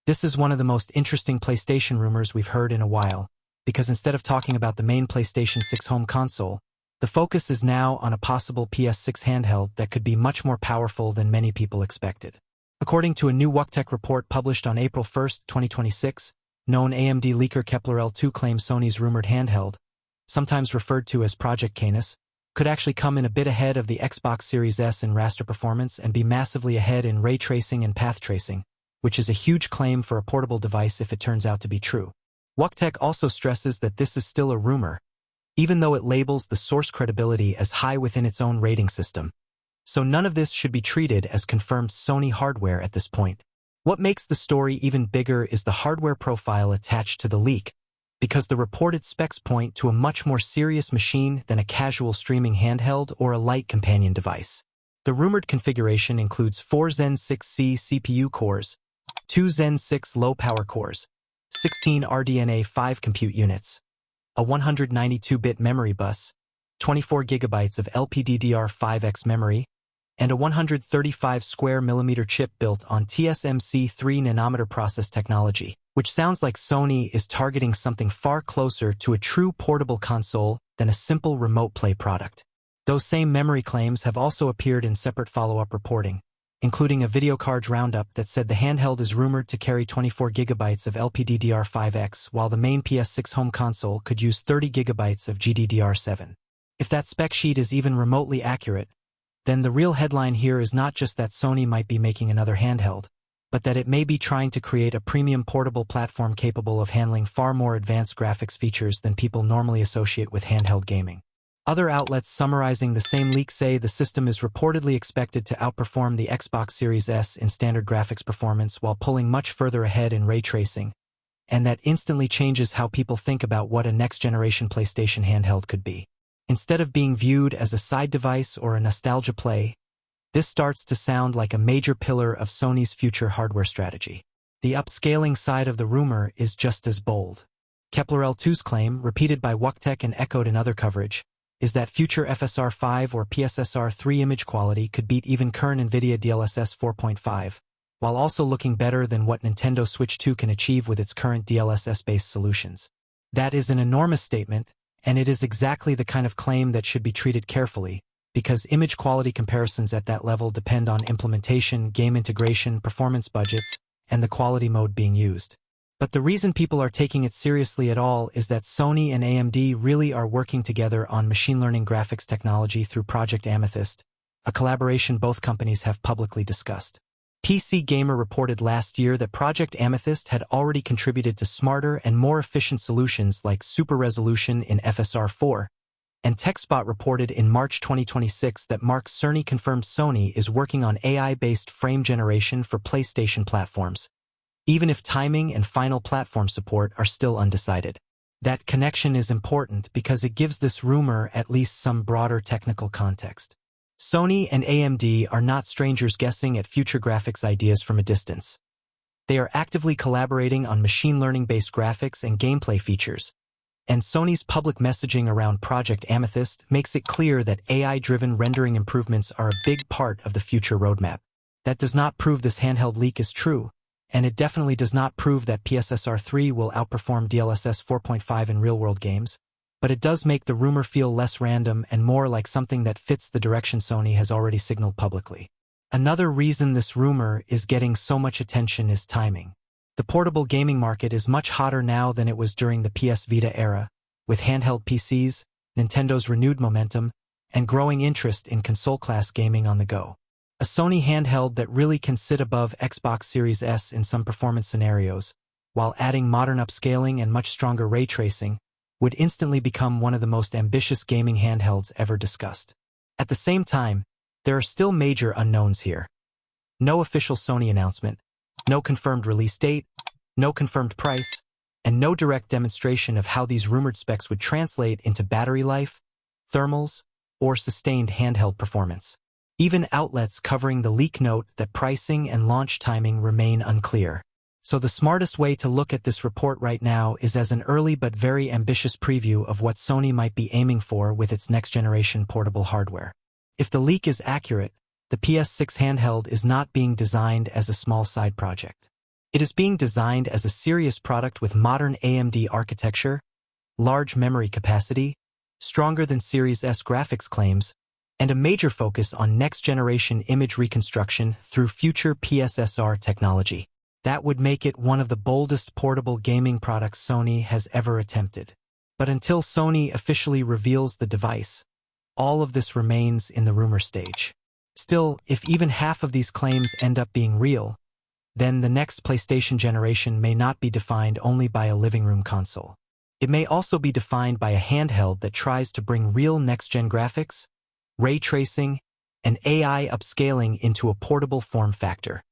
This is one of the most interesting PlayStation rumors we've heard in a while, because instead of talking about the main PlayStation 6 home console, the focus is now on a possible PS6 handheld that could be much more powerful than many people expected. According to a new WuckTech report published on April 1, 2026, known AMD leaker Kepler L2 claims Sony's rumored handheld, sometimes referred to as Project Canis, could actually come in a bit ahead of the Xbox Series S in raster performance and be massively ahead in ray tracing and path tracing, which is a huge claim for a portable device if it turns out to be true. WuckTech also stresses that this is still a rumor, even though it labels the source credibility as high within its own rating system. So none of this should be treated as confirmed Sony hardware at this point. What makes the story even bigger is the hardware profile attached to the leak, because the reported specs point to a much more serious machine than a casual streaming handheld or a light companion device. The rumored configuration includes 4 Zen 6C CPU cores, 2 Zen 6 low-power cores, 16 RDNA 5 compute units, a 192-bit memory bus, 24 GB of LPDDR5X memory, and a 135 square millimeter chip built on TSMC 3nm process technology, which sounds like Sony is targeting something far closer to a true portable console than a simple remote play product. Those same memory claims have also appeared in separate follow-up reporting, including a video card roundup that said the handheld is rumored to carry 24 GB of LPDDR5X, while the main PS6 home console could use 30 GB of GDDR7. If that spec sheet is even remotely accurate, then the real headline here is not just that Sony might be making another handheld, but that it may be trying to create a premium portable platform capable of handling far more advanced graphics features than people normally associate with handheld gaming. Other outlets summarizing the same leak say the system is reportedly expected to outperform the Xbox Series S in standard graphics performance while pulling much further ahead in ray tracing, and that instantly changes how people think about what a next-generation PlayStation handheld could be. Instead of being viewed as a side device or a nostalgia play, this starts to sound like a major pillar of Sony's future hardware strategy. The upscaling side of the rumor is just as bold. Kepler L2's claim, repeated by WuckTech and echoed in other coverage, is that future FSR5 or PSSR3 image quality could beat even current NVIDIA DLSS 4.5, while also looking better than what Nintendo Switch 2 can achieve with its current DLSS-based solutions. That is an enormous statement, and it is exactly the kind of claim that should be treated carefully, because image quality comparisons at that level depend on implementation, game integration, performance budgets, and the quality mode being used. But the reason people are taking it seriously at all is that Sony and AMD really are working together on machine learning graphics technology through Project Amethyst, a collaboration both companies have publicly discussed. PC Gamer reported last year that Project Amethyst had already contributed to smarter and more efficient solutions like super resolution in FSR4, and TechSpot reported in March 2026 that Mark Cerny confirmed Sony is working on AI-based frame generation for PlayStation platforms, even if timing and final platform support are still undecided. That connection is important because it gives this rumor at least some broader technical context. Sony and AMD are not strangers guessing at future graphics ideas from a distance. They are actively collaborating on machine learning-based graphics and gameplay features, and Sony's public messaging around Project Amethyst makes it clear that AI-driven rendering improvements are a big part of the future roadmap. That does not prove this handheld leak is true, and it definitely does not prove that PSSR3 will outperform DLSS 4.5 in real-world games, but it does make the rumor feel less random and more like something that fits the direction Sony has already signaled publicly. Another reason this rumor is getting so much attention is timing. The portable gaming market is much hotter now than it was during the PS Vita era, with handheld PCs, Nintendo's renewed momentum, and growing interest in console-class gaming on the go. A Sony handheld that really can sit above Xbox Series S in some performance scenarios, while adding modern upscaling and much stronger ray tracing, would instantly become one of the most ambitious gaming handhelds ever discussed. At the same time, there are still major unknowns here. No official Sony announcement, no confirmed release date, no confirmed price, and no direct demonstration of how these rumored specs would translate into battery life, thermals, or sustained handheld performance. Even outlets covering the leak note that pricing and launch timing remain unclear. So the smartest way to look at this report right now is as an early but very ambitious preview of what Sony might be aiming for with its next-generation portable hardware. If the leak is accurate, the PS6 handheld is not being designed as a small side project. It is being designed as a serious product with modern AMD architecture, large memory capacity, stronger than Series S graphics claims, and a major focus on next-generation image reconstruction through future PSSR technology. That would make it one of the boldest portable gaming products Sony has ever attempted. But until Sony officially reveals the device, all of this remains in the rumor stage. Still, if even half of these claims end up being real, then the next PlayStation generation may not be defined only by a living room console. It may also be defined by a handheld that tries to bring real next-gen graphics, ray tracing, and AI upscaling into a portable form factor.